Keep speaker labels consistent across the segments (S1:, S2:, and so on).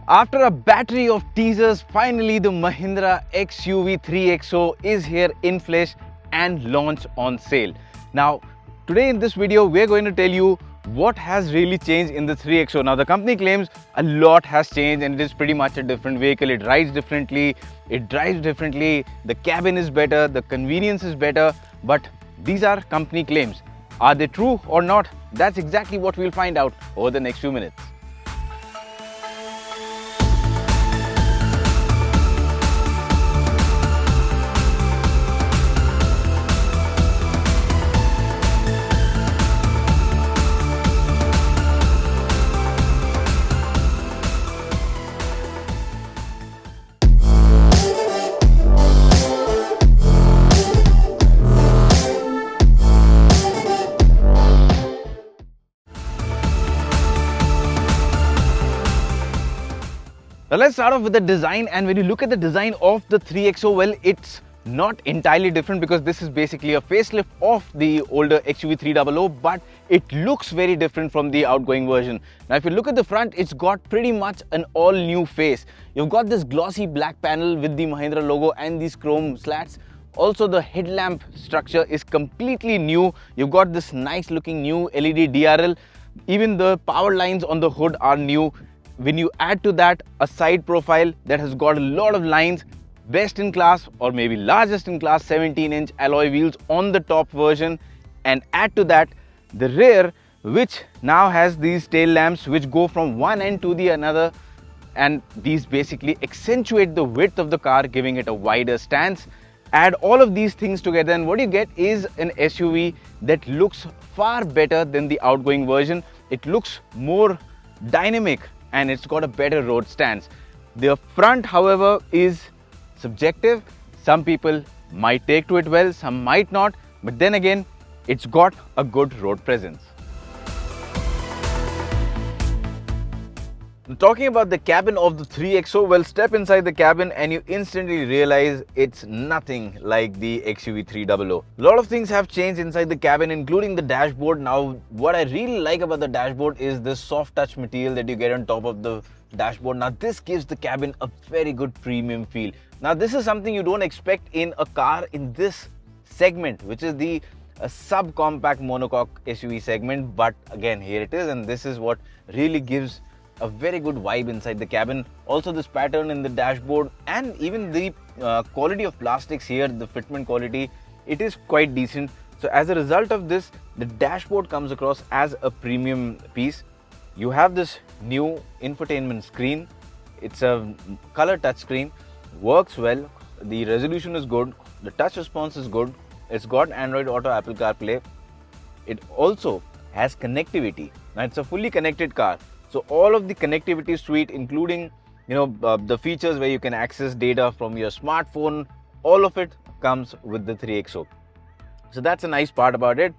S1: After a battery of teasers, finally the Mahindra XUV 3XO is here in flesh and launched on sale. Now, today in this video, we're going to tell you what has really changed in the 3XO. Now, the company claims a lot has changed and it is pretty much a different vehicle. It rides differently, it drives differently, the cabin is better, the convenience is better, but these are company claims. Are they true or not? That's exactly what we'll find out over the next few minutes. Now let's start off with the design, and when you look at the design of the 3XO, well, it's not entirely different because this is basically a facelift of the older XUV 300, but it looks very different from the outgoing version. Now if you look at the front, it's got pretty much an all new face. You've got this glossy black panel with the Mahindra logo and these chrome slats. Also, the headlamp structure is completely new. You've got this nice looking new LED DRL. Even the power lines on the hood are new. When you add to that a side profile that has got a lot of lines, best in class or maybe largest in class 17-inch alloy wheels on the top version, and add to that the rear, which now has these tail lamps which go from one end to the another, and these basically accentuate the width of the car, giving it a wider stance. Add all of these things together and what you get is an SUV that looks far better than the outgoing version. It looks more dynamic and it's got a better road stance. The front, however, is subjective. Some people might take to it well, some might not, but then again, it's got a good road presence. Talking about the cabin of the 3XO, well, step inside the cabin and you instantly realize it's nothing like the XUV 300. A lot of things have changed inside the cabin, including the dashboard. Now, what I really like about the dashboard is this soft touch material that you get on top of the dashboard. Now, this gives the cabin a very good premium feel. Now, this is something you don't expect in a car in this segment, which is the subcompact monocoque SUV segment. But again, here it is, and this is what really gives a very good vibe inside the cabin. Also, this pattern in the dashboard and even the quality of plastics here, the fitment quality, it is quite decent. So as a result of this, the dashboard comes across as a premium piece. You have this new infotainment screen. It's a color touch screen, works well, the resolution is good, the touch response is good. It's got Android Auto, Apple CarPlay. It also has connectivity. Now, it's a fully connected car. So all of the connectivity suite, including the features where you can access data from your smartphone, all of it comes with the 3XO. So that's a nice part about it.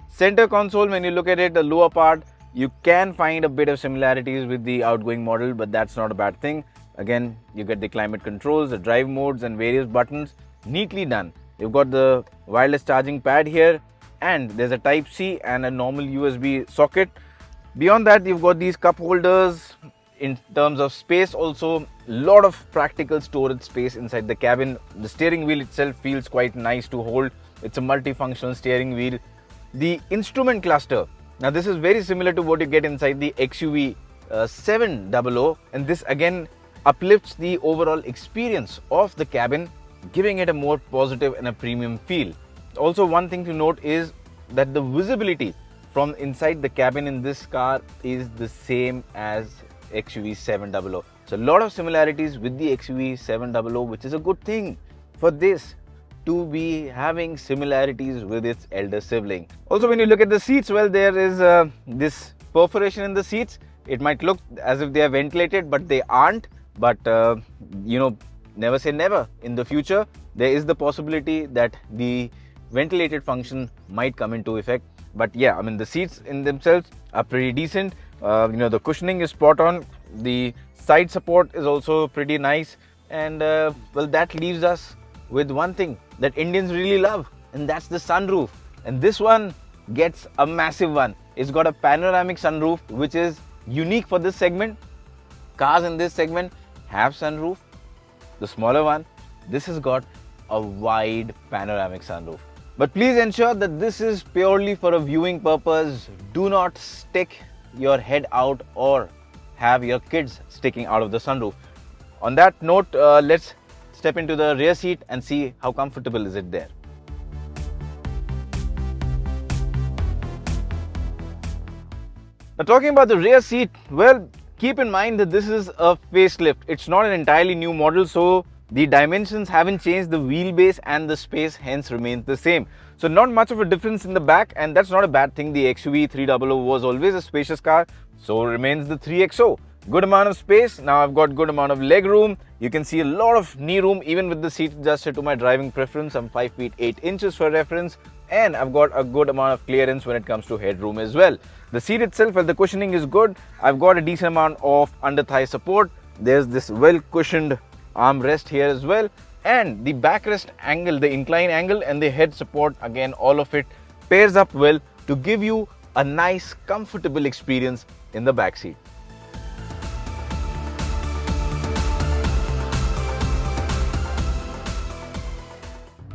S1: Center console, when you look at it, the lower part, you can find a bit of similarities with the outgoing model, but that's not a bad thing. Again, you get the climate controls, the drive modes and various buttons, neatly done. You've got the wireless charging pad here, and there's a Type-C and a normal USB socket. Beyond that, you've got these cup holders. In terms of space, also a lot of practical storage space inside the cabin. The steering wheel itself feels quite nice to hold. It's a multifunctional steering wheel. The instrument cluster, now this is very similar to what you get inside the XUV 700, and this again uplifts the overall experience of the cabin, giving it a more positive and a premium feel. Also, one thing to note is that the visibility from inside the cabin in this car is the same as XUV 700. So a lot of similarities with the XUV 700, which is a good thing for this to be having similarities with its elder sibling. Also, when you look at the seats, well, there is this perforation in the seats. It might look as if they are ventilated, but they aren't. But never say never. In the future, there is the possibility that the ventilated function might come into effect. But yeah, I mean, the seats in themselves are pretty decent. The cushioning is spot on. The side support is also pretty nice. And well, that leaves us with one thing that Indians really love, and that's the sunroof. And this one gets a massive one. It's got a panoramic sunroof, which is unique for this segment. Cars in this segment have sunroof. The smaller one, this has got a wide panoramic sunroof. But please ensure that this is purely for a viewing purpose. Do not stick your head out or have your kids sticking out of the sunroof. On that note, let's step into the rear seat and see how comfortable is it there. Now, talking about the rear seat, well, keep in mind that this is a facelift. It's not an entirely new model, so the dimensions haven't changed. The wheelbase and the space hence remains the same. So not much of a difference in the back, and that's not a bad thing. The XUV 300 was always a spacious car, so remains the 3XO. Good amount of space. Now I've got good amount of leg room. You can see a lot of knee room even with the seat adjusted to my driving preference. I'm 5 feet 8 inches for reference, and I've got a good amount of clearance when it comes to headroom as well. The seat itself, well, the cushioning is good. I've got a decent amount of under thigh support. There's this well cushioned armrest here as well, and the backrest angle, the incline angle, and the head support, again, all of it pairs up well to give you a nice comfortable experience in the back seat.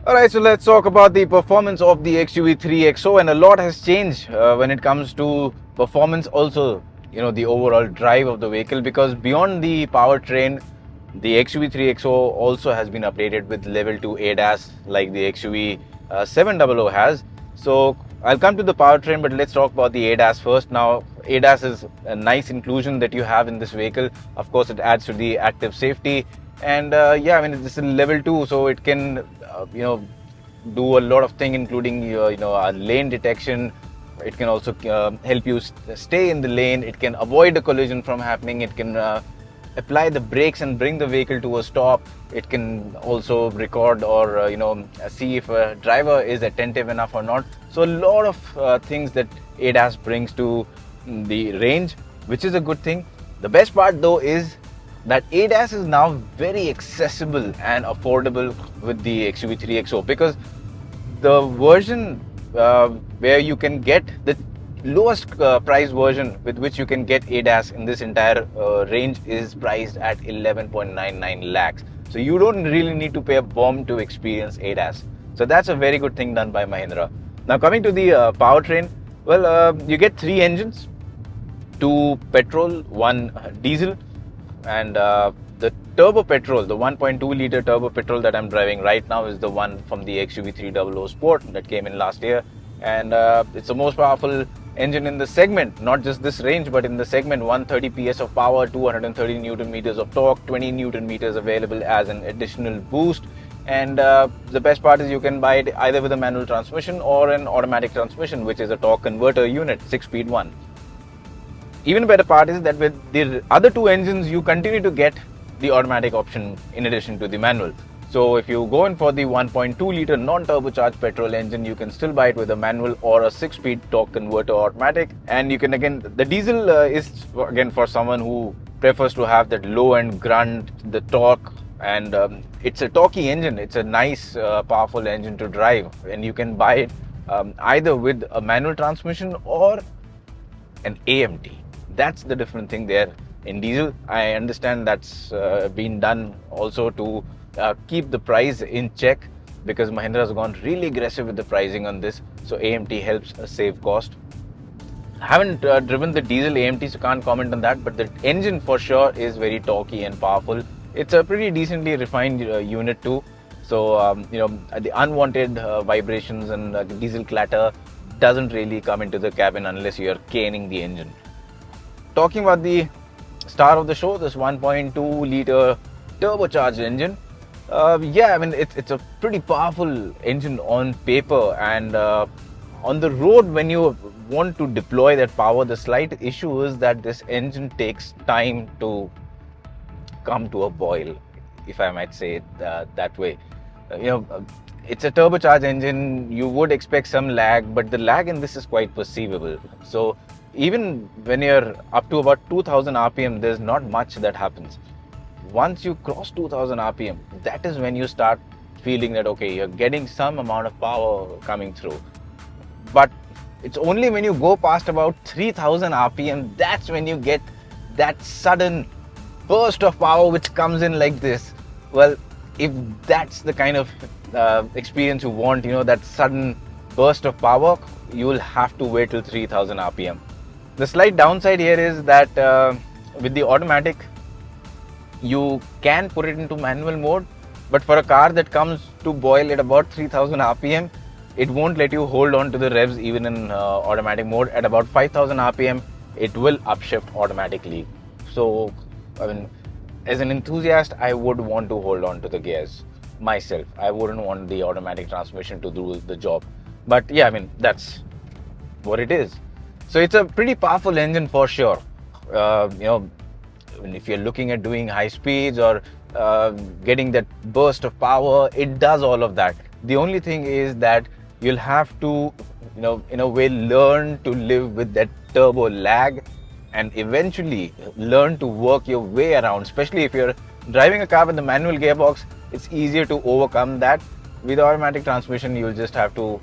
S1: Alright, so let's talk about the performance of the XUV 3XO, and a lot has changed when it comes to performance, also, you know, the overall drive of the vehicle, because beyond the powertrain, the XUV 3XO also has been updated with level 2 ADAS like the XUV 700 has. So I'll come to the powertrain, but let's talk about the ADAS first. Now, ADAS is a nice inclusion that you have in this vehicle. Of course, it adds to the active safety, and yeah, I mean, it's in level 2, so it can you know, do a lot of things, including lane detection. It can also help you stay in the lane. It can avoid a collision from happening. It can apply the brakes and bring the vehicle to a stop. It can also record or see if a driver is attentive enough or not. So a lot of things that ADAS brings to the range, which is a good thing. The best part though is that ADAS is now very accessible and affordable with the XUV 3XO, because the version where you can get the lowest price version with which you can get ADAS in this entire range is priced at 11.99 lakhs. So you don't really need to pay a bomb to experience ADAS. So that's a very good thing done by Mahindra. Now coming to the powertrain, well, you get 3 engines, 2 petrol, 1 diesel, and the turbo petrol, the 1.2 liter turbo petrol that I'm driving right now is the one from the XUV 300 Sport that came in last year, and it's the most powerful engine in the segment, not just this range but in the segment. 130 PS of power, 230 Newton meters of torque, 20 Newton meters available as an additional boost, and the best part is you can buy it either with a manual transmission or an automatic transmission, which is a torque converter unit, 6-speed one. Even better part is that with the other 2 engines, you continue to get the automatic option in addition to the manual. So if you go in for the 1.2 liter non-turbocharged petrol engine, you can still buy it with a manual or a 6-speed torque converter automatic. And you can, again, the diesel is again for someone who prefers to have that low end grunt, the torque, and it's a torquey engine. It's a nice powerful engine to drive, and you can buy it either with a manual transmission or an AMT. That's the different thing there. In diesel, I understand that's been done also to keep the price in check, because Mahindra has gone really aggressive with the pricing on this. So AMT helps save cost. I haven't driven the diesel AMT, so can't comment on that, but the engine for sure is very torquey and powerful. It's a pretty decently refined unit too. So the unwanted vibrations and diesel clatter doesn't really come into the cabin unless you're caning the engine. Talking about the star of the show, this 1.2 liter turbocharged engine. Yeah, I mean, it's a pretty powerful engine on paper, and on the road, when you want to deploy that power, the slight issue is that this engine takes time to come to a boil, if I might say it that way. It's a turbocharged engine. You would expect some lag, but the lag in this is quite perceivable. So even when you're up to about 2000 RPM, there's not much that happens. Once you cross 2000 RPM, that is when you start feeling that, okay, you're getting some amount of power coming through. But it's only when you go past about 3000 RPM, that's when you get that sudden burst of power which comes in like this, well, if that's the kind of experience you want, that sudden burst of power, you will have to wait till 3000 rpm. The slight downside here is that with the automatic, you can put it into manual mode, but for a car that comes to boil at about 3000 rpm, it won't let you hold on to the revs even in automatic mode. At about 5000 rpm, it will upshift automatically. So, I mean, as an enthusiast, I would want to hold on to the gears myself. I wouldn't want the automatic transmission to do the job. But yeah, I mean, that's what it is. So it's a pretty powerful engine for sure. If you're looking at doing high speeds or getting that burst of power, it does all of that. The only thing is that you'll have to, in a way, learn to live with that turbo lag and eventually learn to work your way around. Especially if you're driving a car with a manual gearbox, it's easier to overcome that. With automatic transmission, you'll just have to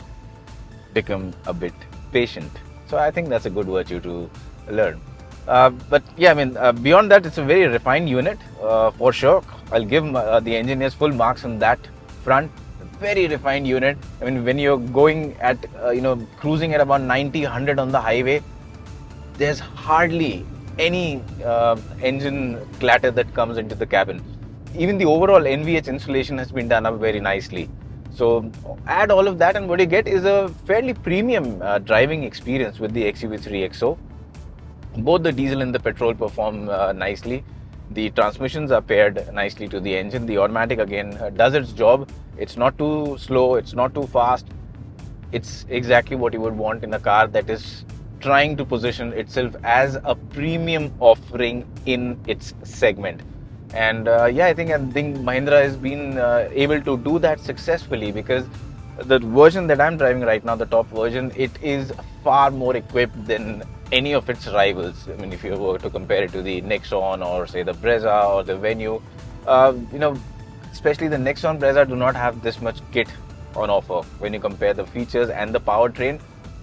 S1: become a bit patient. So I think that's a good virtue to learn. But yeah, I mean, beyond that, it's a very refined unit for sure. I'll give the engineers full marks on that front. Very refined unit. I mean, when you're going at, cruising at about 90, 100 on the highway, there's hardly any engine clatter that comes into the cabin. Even the overall NVH insulation has been done up very nicely. So add all of that and what you get is a fairly premium driving experience with the XUV3 XO. Both the diesel and the petrol perform nicely. The transmissions are paired nicely to the engine. The automatic again does its job. It's not too slow, it's not too fast. It's exactly what you would want in a car that is trying to position itself as a premium offering in its segment. And yeah, I think Mahindra has been able to do that successfully, because the version that I'm driving right now, the top version, it is far more equipped than any of its rivals. I mean, if you were to compare it to the Nexon or say the Brezza or the Venue, especially the Nexon Brezza do not have this much kit on offer. When you compare the features and the powertrain,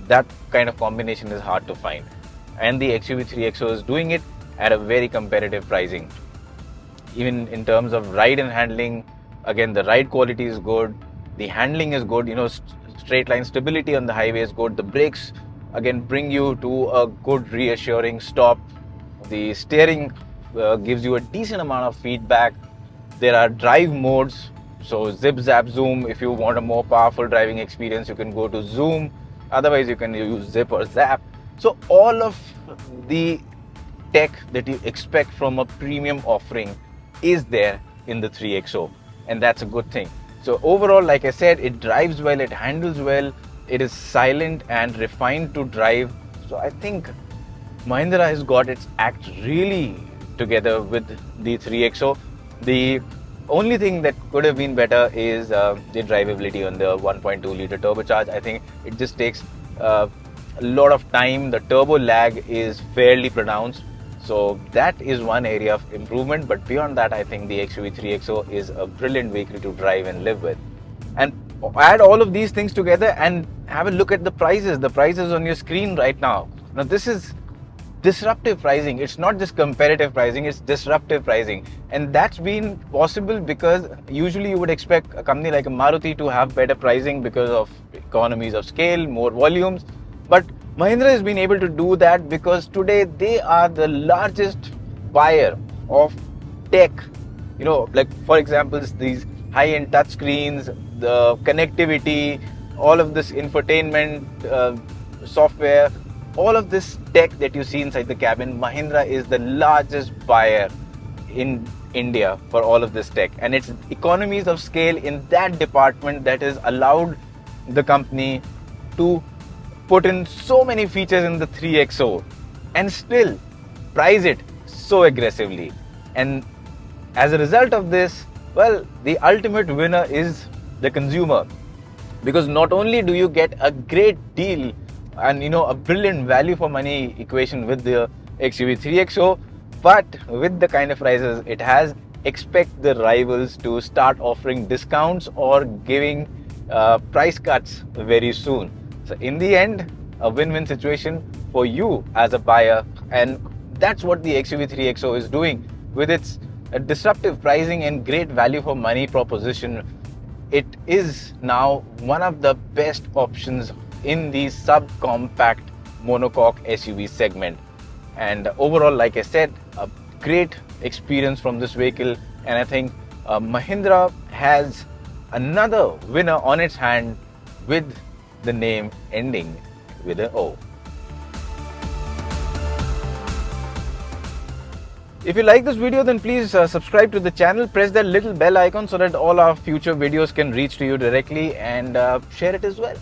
S1: that kind of combination is hard to find. And the XUV3 XO is doing it at a very competitive pricing. Even in terms of ride and handling, again, the ride quality is good, the handling is good, straight line stability on the highway is good, the brakes again bring you to a good reassuring stop, the steering gives you a decent amount of feedback, there are drive modes, so zip, zap, zoom. If you want a more powerful driving experience, you can go to zoom, otherwise you can use zip or zap. So all of the tech that you expect from a premium offering is there in the 3XO, and that's a good thing. So overall, like I said, it drives well, it handles well, it is silent and refined to drive. So I think Mahindra has got its act really together with the 3XO. The only thing that could have been better is the drivability on the 1.2 litre turbocharged. I think it just takes a lot of time. The turbo lag is fairly pronounced. So that is one area of improvement, but beyond that, I think the XUV3 XO is a brilliant vehicle to drive and live with. And add all of these things together and have a look at the prices. The prices on your screen right now. Now this is disruptive pricing. It's not just competitive pricing, it's disruptive pricing. And that's been possible because usually you would expect a company like a Maruti to have better pricing because of economies of scale, more volumes. But Mahindra has been able to do that because today they are the largest buyer of tech. Like for example, these high-end touchscreens, the connectivity, all of this infotainment software, all of this tech that you see inside the cabin, Mahindra is the largest buyer in India for all of this tech. And it's economies of scale in that department that has allowed the company to put in so many features in the 3XO and still price it so aggressively. And as a result of this, well, the ultimate winner is the consumer, because not only do you get a great deal and a brilliant value for money equation with the XUV3 XO, but with the kind of prices it has, expect the rivals to start offering discounts or giving price cuts very soon. So in the end, a win-win situation for you as a buyer, and that's what the XUV3 XO is doing. with its disruptive pricing and great value for money proposition, it is now one of the best options in the subcompact monocoque SUV segment. And overall, like I said, a great experience from this vehicle, and I think Mahindra has another winner on its hand with the name ending with an O. If you like this video, then please subscribe to the channel, press that little bell icon so that all our future videos can reach to you directly, and share it as well.